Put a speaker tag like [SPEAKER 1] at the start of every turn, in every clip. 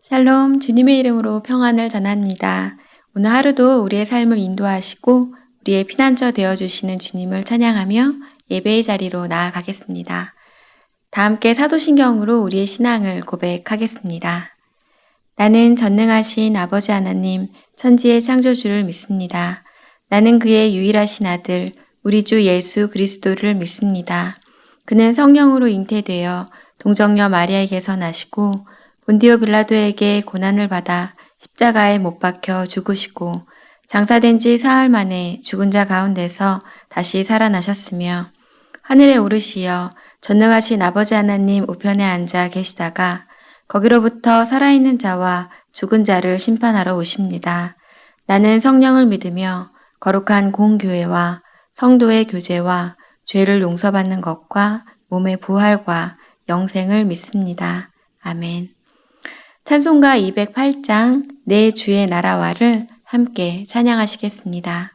[SPEAKER 1] 샬롬, 주님의 이름으로 평안을 전합니다. 오늘 하루도 우리의 삶을 인도하시고 우리의 피난처 되어주시는 주님을 찬양하며 예배의 자리로 나아가겠습니다. 다 함께 사도신경으로 우리의 신앙을 고백하겠습니다. 나는 전능하신 아버지 하나님, 천지의 창조주를 믿습니다. 나는 그의 유일하신 아들, 우리 주 예수 그리스도를 믿습니다. 그는 성령으로 잉태되어 동정녀 마리아에게서 나시고 본디오 빌라도에게 고난을 받아 십자가에 못 박혀 죽으시고 장사된 지 사흘 만에 죽은 자 가운데서 다시 살아나셨으며 하늘에 오르시어 전능하신 아버지 하나님 우편에 앉아 계시다가 거기로부터 살아있는 자와 죽은 자를 심판하러 오십니다. 나는 성령을 믿으며 거룩한 공교회와 성도의 교제와 죄를 용서받는 것과 몸의 부활과 영생을 믿습니다. 아멘. 찬송가 208장 내 주의 나라와를 함께 찬양하시겠습니다.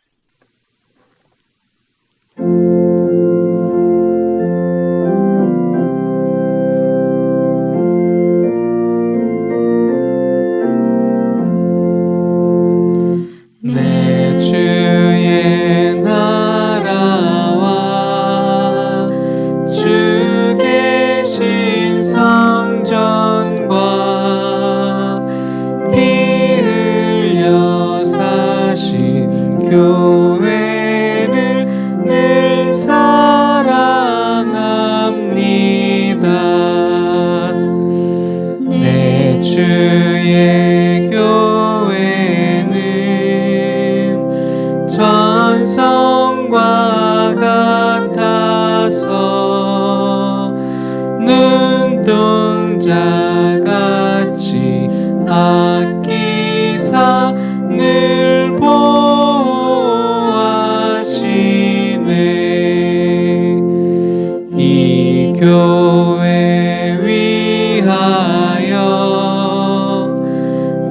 [SPEAKER 2] 내 주의 나라와 주 계신 성전과 피 흘려 사신 교회를 늘 사랑합니다. 내 주의 교회는 전성과 같아서 눈동자같이 아끼사 늘 보호하시네. 이 교회 위하여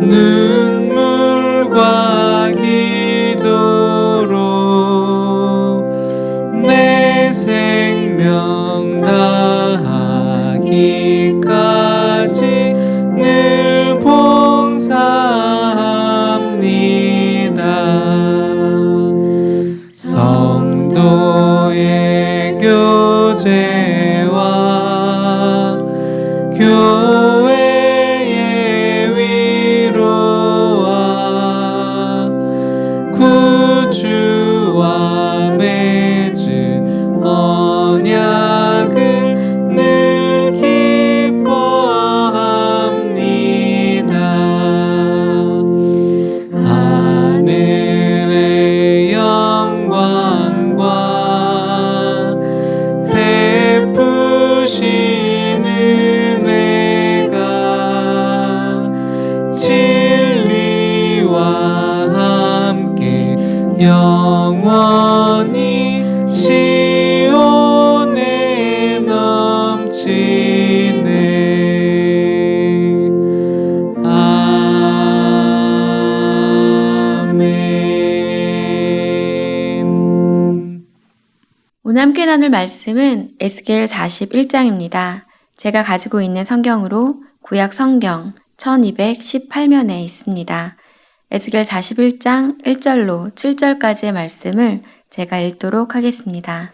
[SPEAKER 2] 눈물과 기도로 내 생명 다하기까지 늘 봉사합니다. 성도의 교제와 교회의 위로와 구주와 맺은 언약을 늘 기뻐합니다. 하늘의 영광과 베푸신 은혜가 진리와 함께 영원히 시온에 넘치네. 아멘.
[SPEAKER 1] 오늘 함께 나눌 말씀은 에스겔 41장입니다. 제가 가지고 있는 성경으로 구약 성경 1218면에 있습니다. 에스겔 41장 1절로 7절까지의 말씀을 제가 읽도록 하겠습니다.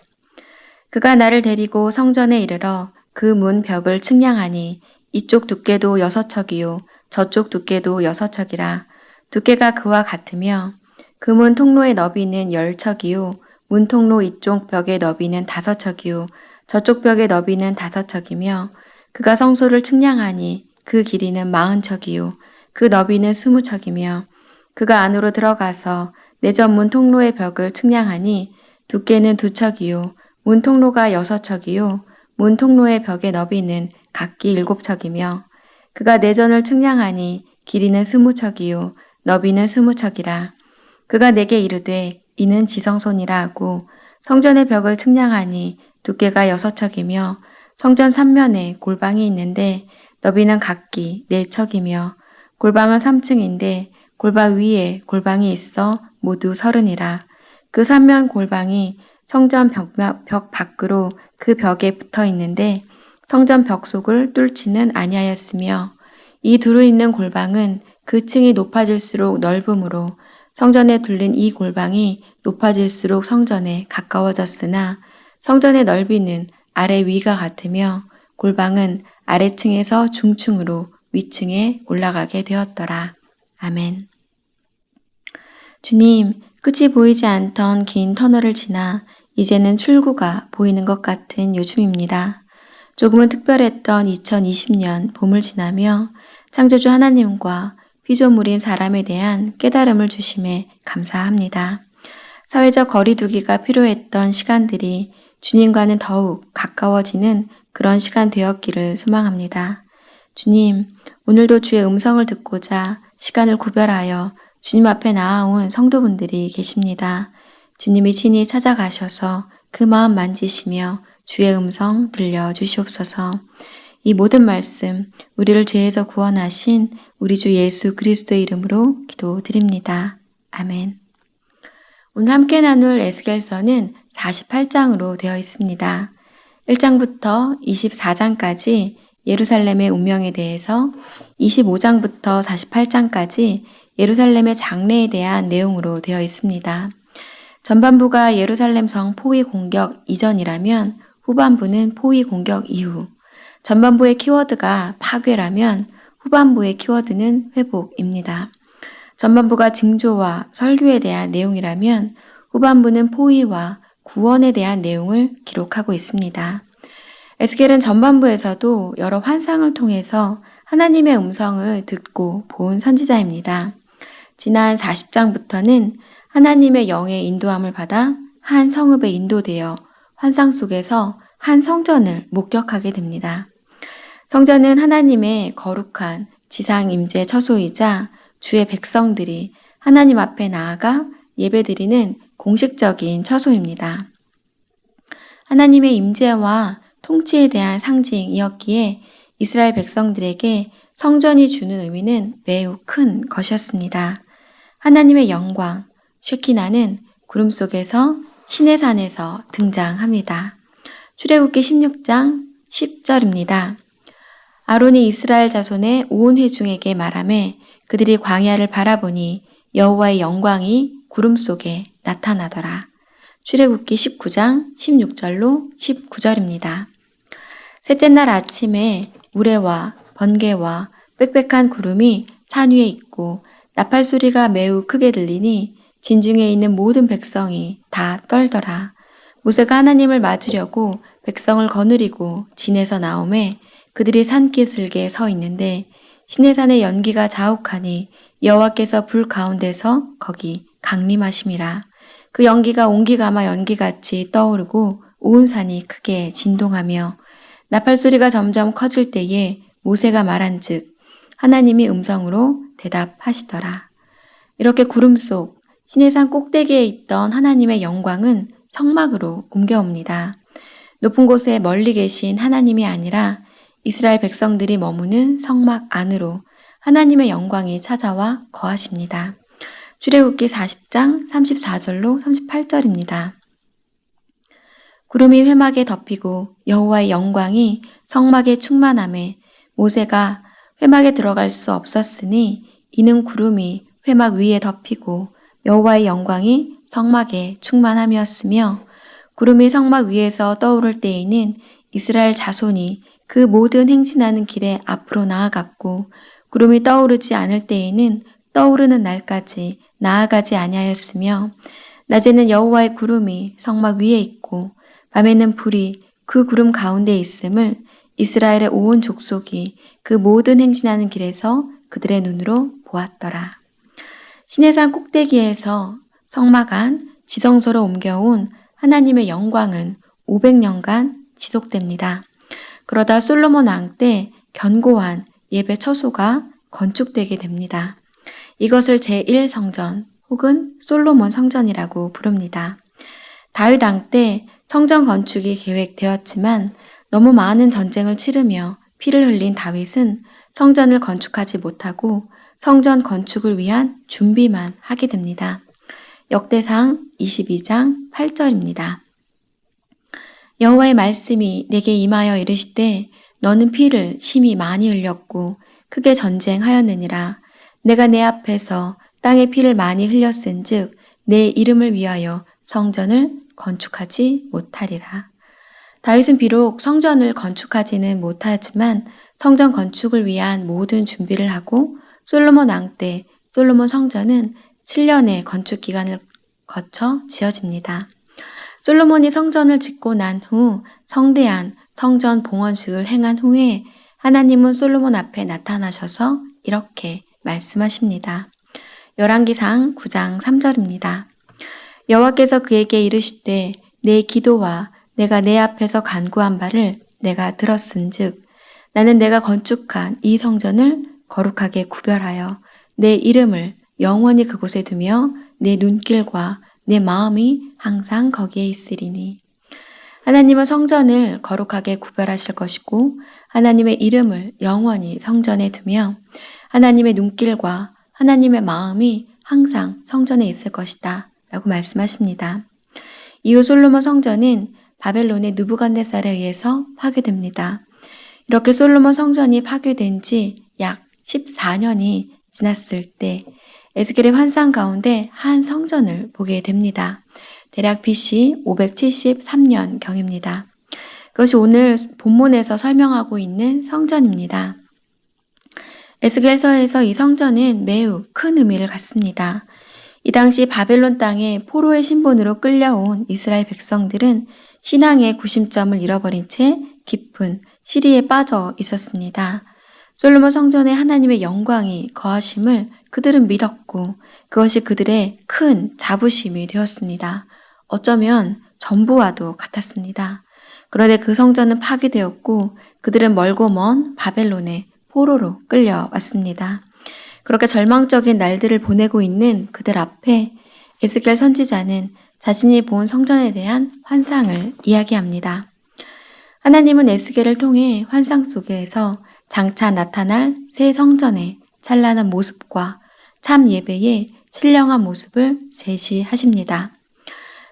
[SPEAKER 1] 그가 나를 데리고 성전에 이르러 그 문 벽을 측량하니 이쪽 두께도 6척이요 저쪽 두께도 6척이라. 두께가 그와 같으며 그 문 통로의 너비는 10척이요 문 통로 이쪽 벽의 너비는 5척이요 저쪽 벽의 너비는 5척이며 그가 성소를 측량하니 그 길이는 40척이요 그 너비는 20척이며 그가 안으로 들어가서 내전 문 통로의 벽을 측량하니 두께는 2척이요 문 통로가 6척이요 문 통로의 벽의 너비는 각기 7척이며 그가 내전을 측량하니 길이는 20척이요 너비는 20척이라. 그가 내게 이르되 이는 지성소니라 하고 성전의 벽을 측량하니 두께가 6척이며 성전 3면에 골방이 있는데 너비는 각기 4척이며 골방은 3층인데 골방 위에 골방이 있어 모두 30이라. 그 3면 골방이 성전 벽 밖으로 그 벽에 붙어 있는데 성전 벽 속을 뚫지는 아니하였으며 이 두루 있는 골방은 그 층이 높아질수록 넓음으로 성전에 둘린 이 골방이 높아질수록 성전에 가까워졌으나 성전의 넓이는 아래 위가 같으며 골방은 아래층에서 중층으로 위층에 올라가게 되었더라. 아멘. 주님, 끝이 보이지 않던 긴 터널을 지나 이제는 출구가 보이는 것 같은 요즘입니다. 조금은 특별했던 2020년 봄을 지나며 창조주 하나님과 피조물인 사람에 대한 깨달음을 주심에 감사합니다. 사회적 거리두기가 필요했던 시간들이 주님과는 더욱 가까워지는 그런 시간 되었기를 소망합니다. 주님, 오늘도 주의 음성을 듣고자 시간을 구별하여 주님 앞에 나아온 성도분들이 계십니다. 주님이 친히 찾아가셔서 그 마음 만지시며 주의 음성 들려주시옵소서. 이 모든 말씀 우리를 죄에서 구원하신 우리 주 예수 그리스도의 이름으로 기도드립니다. 아멘. 오늘 함께 나눌 에스겔서는 48장으로 되어 있습니다. 1장부터 24장까지 예루살렘의 운명에 대해서, 25장부터 48장까지 예루살렘의 장래에 대한 내용으로 되어 있습니다. 전반부가 예루살렘 성 포위 공격 이전이라면 후반부는 포위 공격 이후, 전반부의 키워드가 파괴라면 후반부의 키워드는 회복입니다. 전반부가 징조와 설교에 대한 내용이라면 후반부는 포위와 구원에 대한 내용을 기록하고 있습니다. 에스겔은 전반부에서도 여러 환상을 통해서 하나님의 음성을 듣고 본 선지자입니다. 지난 40장부터는 하나님의 영의 인도함을 받아 한 성읍에 인도되어 환상 속에서 한 성전을 목격하게 됩니다. 성전은 하나님의 거룩한 지상 임재 처소이자 주의 백성들이 하나님 앞에 나아가 예배드리는 공식적인 처소입니다. 하나님의 임재와 통치에 대한 상징이었기에 이스라엘 백성들에게 성전이 주는 의미는 매우 큰 것이었습니다. 하나님의 영광, 쉐키나는 구름 속에서 시내산에서 등장합니다. 출애굽기 16장 10절입니다. 아론이 이스라엘 자손의 온 회중에게 말하매 그들이 광야를 바라보니 여호와의 영광이 구름 속에 나타나더라. 출애굽기 19장 16절로 19절입니다. 셋째 날 아침에 우레와 번개와 빽빽한 구름이 산 위에 있고 나팔 소리가 매우 크게 들리니 진중에 있는 모든 백성이 다 떨더라. 모세가 하나님을 맞으려고 백성을 거느리고 진에서 나오매 그들이 산기슭에 서 있는데 시내산의 연기가 자욱하니 여호와께서 불 가운데서 거기 강림하심이라. 그 연기가 온기가마 연기같이 떠오르고 온 산이 크게 진동하며 나팔 소리가 점점 커질 때에 모세가 말한즉 하나님이 음성으로 대답하시더라. 이렇게 구름 속 시내산 꼭대기에 있던 하나님의 영광은 성막으로 옮겨옵니다. 높은 곳에 멀리 계신 하나님이 아니라 이스라엘 백성들이 머무는 성막 안으로 하나님의 영광이 찾아와 거하십니다. 출애굽기 40장 34절로 38절입니다. 구름이 회막에 덮이고 여호와의 영광이 성막에 충만하매 모세가 회막에 들어갈 수 없었으니 이는 구름이 회막 위에 덮이고 여호와의 영광이 성막에 충만함이었으며 구름이 성막 위에서 떠오를 때에는 이스라엘 자손이 그 모든 행진하는 길에 앞으로 나아갔고 구름이 떠오르지 않을 때에는 떠오르는 날까지 나아가지 아니하였으며 낮에는 여호와의 구름이 성막 위에 있고 밤에는 불이 그 구름 가운데 있음을 이스라엘의 온 족속이 그 모든 행진하는 길에서 그들의 눈으로 보았더라. 시내산 꼭대기에서 성막 안 지성소로 옮겨온 하나님의 영광은 500년간 지속됩니다. 그러다 솔로몬 왕 때 견고한 예배 처소가 건축되게 됩니다. 이것을 제1성전 혹은 솔로몬 성전이라고 부릅니다. 다윗 왕 때 성전 건축이 계획되었지만 너무 많은 전쟁을 치르며 피를 흘린 다윗은 성전을 건축하지 못하고 성전 건축을 위한 준비만 하게 됩니다. 역대상 22장 8절입니다. 여호와의 말씀이 내게 임하여 이르시되 너는 피를 심히 많이 흘렸고 크게 전쟁하였느니라. 내가 내 앞에서 땅에 피를 많이 흘렸은즉 내 이름을 위하여 성전을 건축하지 못하리라. 다윗은 비록 성전을 건축하지는 못하지만 성전 건축을 위한 모든 준비를 하고 솔로몬 왕 때 솔로몬 성전은 7년의 건축 기간을 거쳐 지어집니다. 솔로몬이 성전을 짓고 난 후 성대한 성전 봉헌식을 행한 후에 하나님은 솔로몬 앞에 나타나셔서 이렇게 말씀하십니다. 열왕기상 9장 3절입니다. 여호와께서 그에게 이르시되 내 기도와 내가 내 앞에서 간구한 바를 내가 들었은즉 나는 내가 건축한 이 성전을 거룩하게 구별하여 내 이름을 영원히 그곳에 두며 내 눈길과 내 마음이 항상 거기에 있으리니. 하나님은 성전을 거룩하게 구별하실 것이고 하나님의 이름을 영원히 성전에 두며 하나님의 눈길과 하나님의 마음이 항상 성전에 있을 것이다 라고 말씀하십니다. 이후 솔로몬 성전은 바벨론의 느부갓네살에 의해서 파괴됩니다. 이렇게 솔로몬 성전이 파괴된 지 약 14년이 지났을 때 에스겔의 환상 가운데 한 성전을 보게 됩니다. 대략 BC 573년 경입니다. 그것이 오늘 본문에서 설명하고 있는 성전입니다. 에스겔서에서 이 성전은 매우 큰 의미를 갖습니다. 이 당시 바벨론 땅에 포로의 신분으로 끌려온 이스라엘 백성들은 신앙의 구심점을 잃어버린 채 깊은 시리에 빠져 있었습니다. 솔로몬 성전에 하나님의 영광이 거하심을 그들은 믿었고 그것이 그들의 큰 자부심이 되었습니다. 어쩌면 전부와도 같았습니다. 그런데 그 성전은 파괴되었고 그들은 멀고 먼 바벨론의 포로로 끌려왔습니다. 그렇게 절망적인 날들을 보내고 있는 그들 앞에 에스겔 선지자는 자신이 본 성전에 대한 환상을 이야기합니다. 하나님은 에스겔을 통해 환상 속에서 장차 나타날 새 성전의 찬란한 모습과 참 예배의 신령한 모습을 제시하십니다.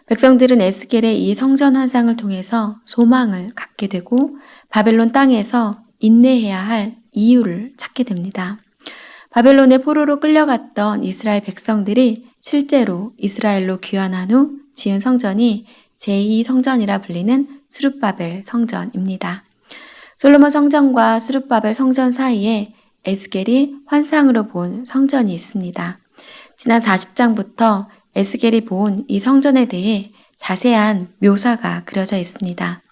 [SPEAKER 1] 백성들은 에스겔의 이 성전 환상을 통해서 소망을 갖게 되고 바벨론 땅에서 인내해야 할 이유를 찾게 됩니다. 바벨론의 포로로 끌려갔던 이스라엘 백성들이 실제로 이스라엘로 귀환한 후 지은 성전이 제2성전이라 불리는 스룹바벨 성전입니다. 솔로몬 성전과 스룹바벨 성전 사이에 에스겔이 환상으로 본 성전이 있습니다. 지난 40장부터 에스겔이 본 이 성전에 대해 자세한 묘사가 그려져 있습니다.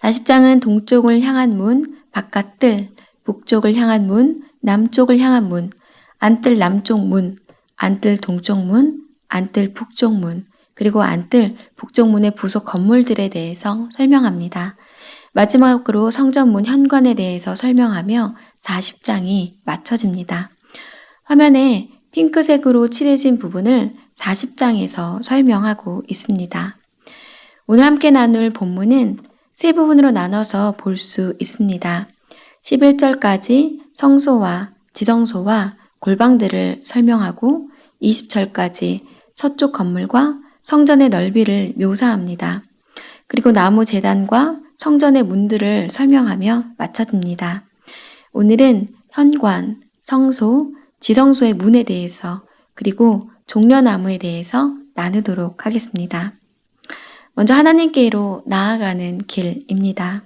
[SPEAKER 1] 40장은 동쪽을 향한 문, 바깥뜰, 북쪽을 향한 문, 남쪽을 향한 문, 안뜰 남쪽 문, 안뜰 동쪽 문, 안뜰 북쪽 문, 그리고 안뜰 북쪽 문의 부속 건물들에 대해서 설명합니다. 마지막으로 성전문 현관에 대해서 설명하며 40장이 마쳐집니다. 화면에 핑크색으로 칠해진 부분을 40장에서 설명하고 있습니다. 오늘 함께 나눌 본문은 세 부분으로 나눠서 볼 수 있습니다. 11절까지 성소와 지성소와 골방들을 설명하고 20절까지 서쪽 건물과 성전의 넓이를 묘사합니다. 그리고 나무 제단과 성전의 문들을 설명하며 마쳐집니다. 오늘은 현관, 성소, 지성소의 문에 대해서 그리고 종려나무에 대해서 나누도록 하겠습니다. 먼저 하나님께로 나아가는 길입니다.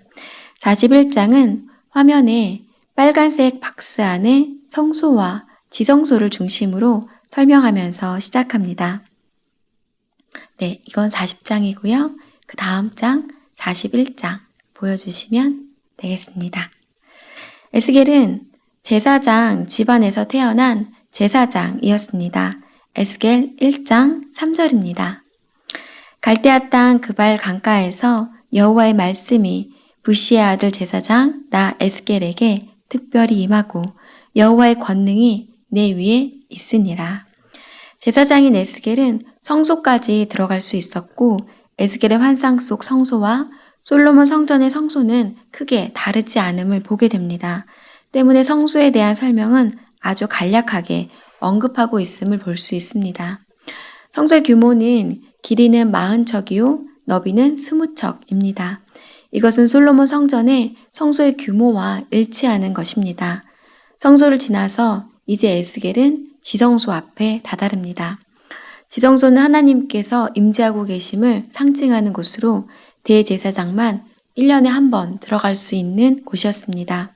[SPEAKER 1] 41장은 화면에 빨간색 박스 안에 성소와 지성소를 중심으로 설명하면서 시작합니다. 네, 이건 40장이고요. 그 다음 장 41장 보여주시면 되겠습니다. 에스겔은 제사장 집안에서 태어난 제사장이었습니다. 에스겔 1장 3절입니다. 갈대아 땅 그발 강가에서 여호와의 말씀이 부시의 아들 제사장 나 에스겔에게 특별히 임하고 여호와의 권능이 내 위에 있으니라. 제사장인 에스겔은 성소까지 들어갈 수 있었고 에스겔의 환상 속 성소와 솔로몬 성전의 성소는 크게 다르지 않음을 보게 됩니다. 때문에 성소에 대한 설명은 아주 간략하게 언급하고 있음을 볼 수 있습니다. 성소의 규모는 길이는 40척이요, 너비는 20척입니다. 이것은 솔로몬 성전의 성소의 규모와 일치하는 것입니다. 성소를 지나서 이제 에스겔은 지성소 앞에 다다릅니다. 지성소는 하나님께서 임재하고 계심을 상징하는 곳으로 대제사장만 1년에 한 번 들어갈 수 있는 곳이었습니다.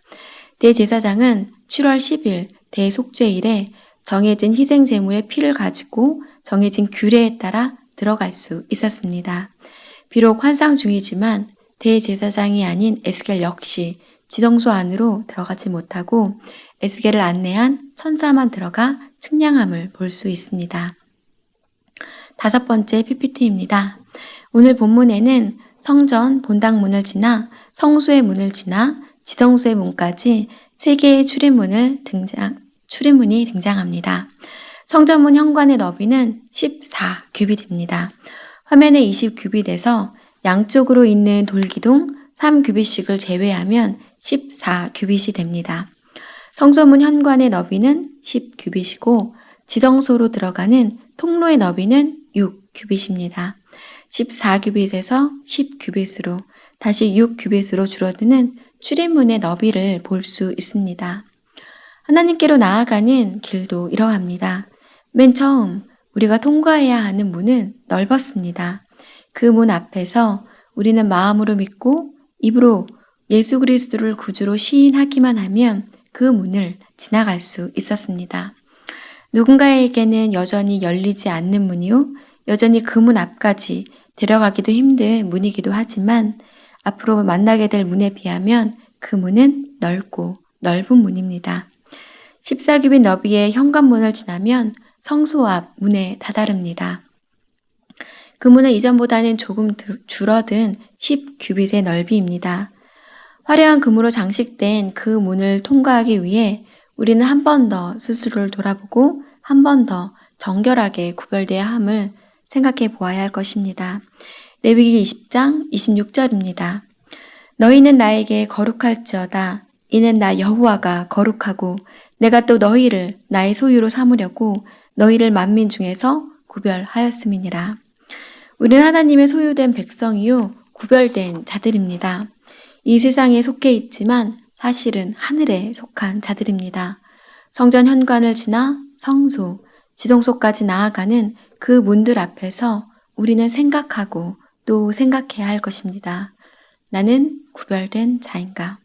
[SPEAKER 1] 대제사장은 7월 10일 대속죄일에 정해진 희생 제물의 피를 가지고 정해진 규례에 따라 들어갈 수 있었습니다. 비록 환상 중이지만 대제사장이 아닌 에스겔 역시 지성소 안으로 들어가지 못하고 에스겔을 안내한 천사만 들어가 측량함을 볼 수 있습니다. 5번째 PPT입니다. 오늘 본문에는 성전 본당문을 지나 성소의 문을 지나 지성소의 문까지 3개의 출입문이 등장합니다. 성전문 현관의 너비는 14규빗입니다. 화면에 20규빗에서 양쪽으로 있는 돌기둥 3규빗씩을 제외하면 14규빗이 됩니다. 성소문 현관의 너비는 10규빗이고 지성소로 들어가는 통로의 너비는 6규빗입니다. 14규빗에서 10규빗으로 다시 6규빗으로 줄어드는 출입문의 너비를 볼 수 있습니다. 하나님께로 나아가는 길도 이러합니다. 맨 처음 우리가 통과해야 하는 문은 넓었습니다. 그 문 앞에서 우리는 마음으로 믿고 입으로 예수 그리스도를 구주로 시인하기만 하면 그 문을 지나갈 수 있었습니다. 누군가에게는 여전히 열리지 않는 문이요, 여전히 그 문 앞까지 데려가기도 힘든 문이기도 하지만 앞으로 만나게 될 문에 비하면 그 문은 넓고 넓은 문입니다. 14규빗 너비의 현관문을 지나면 성소 앞 문에 다다릅니다. 그 문은 이전보다는 조금 줄어든 10규빗의 넓이입니다. 화려한 금으로 장식된 그 문을 통과하기 위해 우리는 한 번 더 스스로를 돌아보고 한 번 더 정결하게 구별되어야 함을 생각해 보아야 할 것입니다. 레위기 20장 26절입니다. 너희는 나에게 거룩할지어다. 이는 나 여호와가 거룩하고 내가 또 너희를 나의 소유로 삼으려고 너희를 만민 중에서 구별하였음이니라. 우리는 하나님의 소유된 백성이요 구별된 자들입니다. 이 세상에 속해 있지만 사실은 하늘에 속한 자들입니다. 성전 현관을 지나 성소, 지성소까지 나아가는 그 문들 앞에서 우리는 생각하고 또 생각해야 할 것입니다. 나는 구별된 자인가?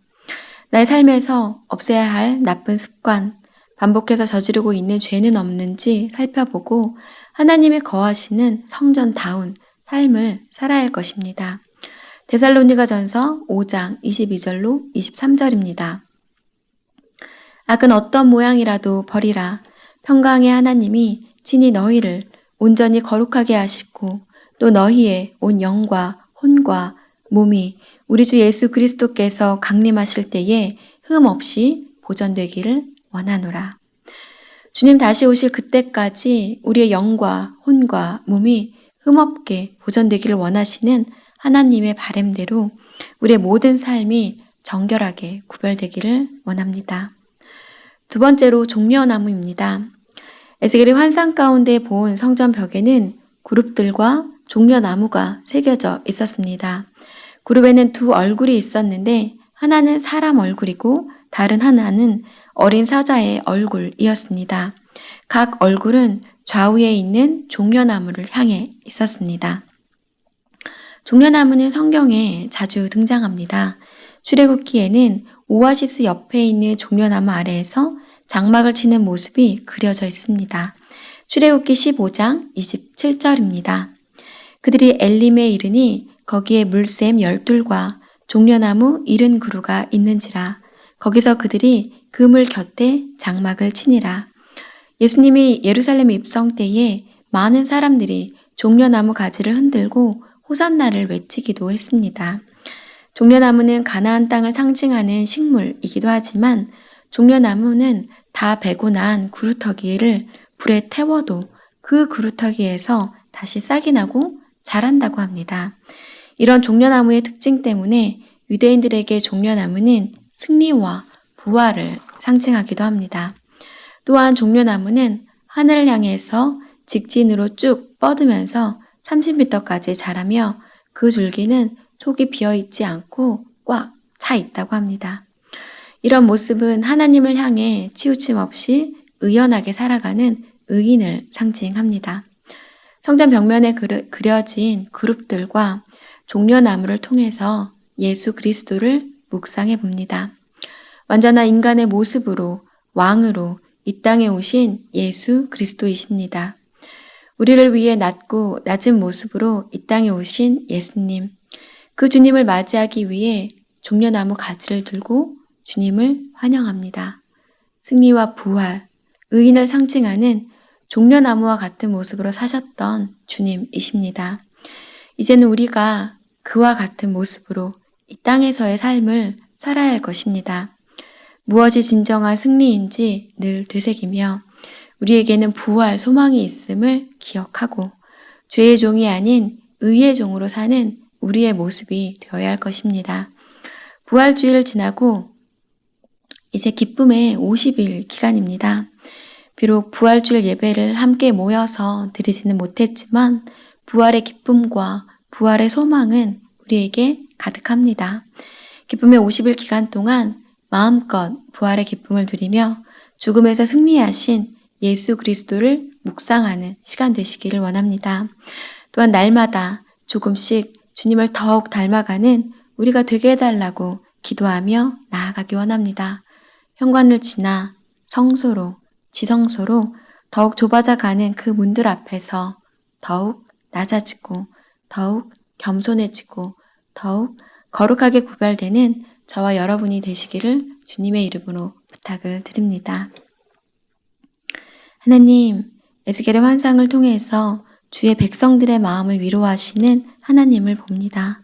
[SPEAKER 1] 나의 삶에서 없애야 할 나쁜 습관, 반복해서 저지르고 있는 죄는 없는지 살펴보고 하나님의 거하시는 성전다운 삶을 살아야 할 것입니다. 데살로니가전서 5장 22절로 23절입니다. 악은 어떤 모양이라도 버리라. 평강의 하나님이 친히 너희를 온전히 거룩하게 하시고 또 너희의 온 영과 혼과 몸이 우리 주 예수 그리스도께서 강림하실 때에 흠 없이 보존되기를 원하노라. 주님 다시 오실 그때까지 우리의 영과 혼과 몸이 흠없게 보존되기를 원하시는 하나님의 바램대로 우리의 모든 삶이 정결하게 구별되기를 원합니다. 2번째로 종려나무입니다. 에스겔이 환상 가운데 본 성전 벽에는 그룹들과 종려나무가 새겨져 있었습니다. 그룹에는 2 얼굴이 있었는데 하나는 사람 얼굴이고 다른 하나는 어린 사자의 얼굴이었습니다. 각 얼굴은 좌우에 있는 종려나무를 향해 있었습니다. 종려나무는 성경에 자주 등장합니다. 출애굽기에는 오아시스 옆에 있는 종려나무 아래에서 장막을 치는 모습이 그려져 있습니다. 출애굽기 15장 27절입니다. 그들이 엘림에 이르니 거기에 물샘 12과 종려나무 70그루가 있는지라. 거기서 그들이 그물 곁에 장막을 치니라. 예수님이 예루살렘 입성 때에 많은 사람들이 종려나무 가지를 흔들고 호산나를 외치기도 했습니다. 종려나무는 가나안 땅을 상징하는 식물이기도 하지만 종려나무는 다 베고 난 구루터기를 불에 태워도 그 구루터기에서 다시 싹이 나고 자란다고 합니다. 이런 종려나무의 특징 때문에 유대인들에게 종려나무는 승리와 부활을 상징하기도 합니다. 또한 종려나무는 하늘을 향해서 직진으로 쭉 뻗으면서 30m까지 자라며 그 줄기는 속이 비어있지 않고 꽉 차 있다고 합니다. 이런 모습은 하나님을 향해 치우침 없이 의연하게 살아가는 의인을 상징합니다. 성전 벽면에 그려진 그룹들과 종려나무를 통해서 예수 그리스도를 묵상해 봅니다. 완전한 인간의 모습으로 왕으로 이 땅에 오신 예수 그리스도이십니다. 우리를 위해 낮고 낮은 모습으로 이 땅에 오신 예수님, 그 주님을 맞이하기 위해 종려나무 가지를 들고 주님을 환영합니다. 승리와 부활, 의인을 상징하는 종려나무와 같은 모습으로 사셨던 주님이십니다. 이제는 우리가 그와 같은 모습으로 이 땅에서의 삶을 살아야 할 것입니다. 무엇이 진정한 승리인지 늘 되새기며 우리에게는 부활 소망이 있음을 기억하고 죄의 종이 아닌 의의 종으로 사는 우리의 모습이 되어야 할 것입니다. 부활주의를 지나고 이제 기쁨의 50일 기간입니다. 비록 부활주일 예배를 함께 모여서 드리지는 못했지만 부활의 기쁨과 부활의 소망은 우리에게 가득합니다. 기쁨의 50일 기간 동안 마음껏 부활의 기쁨을 누리며 죽음에서 승리하신 예수 그리스도를 묵상하는 시간 되시기를 원합니다. 또한 날마다 조금씩 주님을 더욱 닮아가는 우리가 되게 해달라고 기도하며 나아가기 원합니다. 현관을 지나 성소로, 지성소로 더욱 좁아져가는 그 문들 앞에서 더욱 낮아지고 더욱 겸손해지고 더욱 거룩하게 구별되는 저와 여러분이 되시기를 주님의 이름으로 부탁을 드립니다. 하나님, 에스겔의 환상을 통해서 주의 백성들의 마음을 위로하시는 하나님을 봅니다.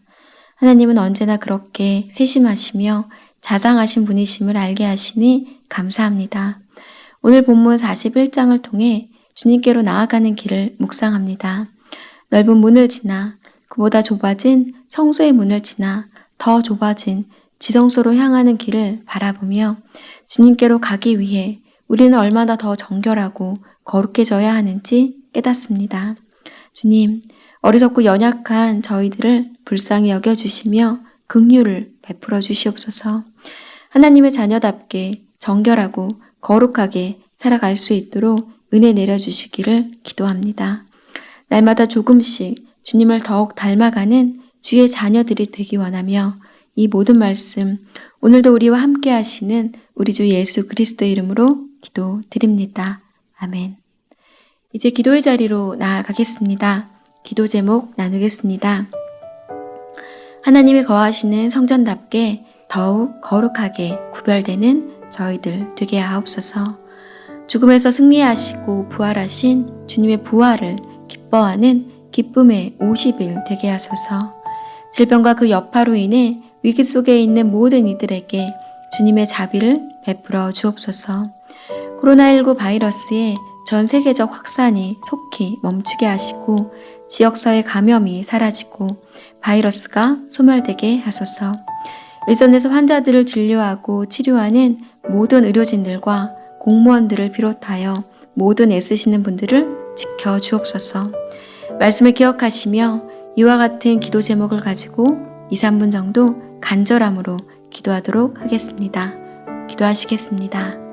[SPEAKER 1] 하나님은 언제나 그렇게 세심하시며 자상하신 분이심을 알게 하시니 감사합니다. 오늘 본문 41장을 통해 주님께로 나아가는 길을 묵상합니다. 넓은 문을 지나 그보다 좁아진 성소의 문을 지나 더 좁아진 지성소로 향하는 길을 바라보며 주님께로 가기 위해 우리는 얼마나 더 정결하고 거룩해져야 하는지 깨닫습니다. 주님, 어리석고 연약한 저희들을 불쌍히 여겨주시며 긍휼을 베풀어 주시옵소서. 하나님의 자녀답게 정결하고 거룩하게 살아갈 수 있도록 은혜 내려주시기를 기도합니다. 날마다 조금씩 주님을 더욱 닮아가는 주의 자녀들이 되기 원하며 이 모든 말씀 오늘도 우리와 함께 하시는 우리 주 예수 그리스도의 이름으로 기도드립니다. 아멘. 이제 기도의 자리로 나아가겠습니다. 기도 제목 나누겠습니다. 하나님이 거하시는 성전답게 더욱 거룩하게 구별되는 저희들 되게 하옵소서. 죽음에서 승리하시고 부활하신 주님의 부활을 기뻐하는 기쁨의 50일 되게 하소서. 질병과 그 여파로 인해 위기 속에 있는 모든 이들에게 주님의 자비를 베풀어 주옵소서. 코로나19 바이러스의 전 세계적 확산이 속히 멈추게 하시고 지역사회 감염이 사라지고 바이러스가 소멸되게 하소서. 일선에서 환자들을 진료하고 치료하는 모든 의료진들과 공무원들을 비롯하여 모든 애쓰시는 분들을 지켜 주옵소서. 말씀을 기억하시며 이와 같은 기도 제목을 가지고 2, 3분 정도 간절함으로 기도하도록 하겠습니다. 기도하시겠습니다.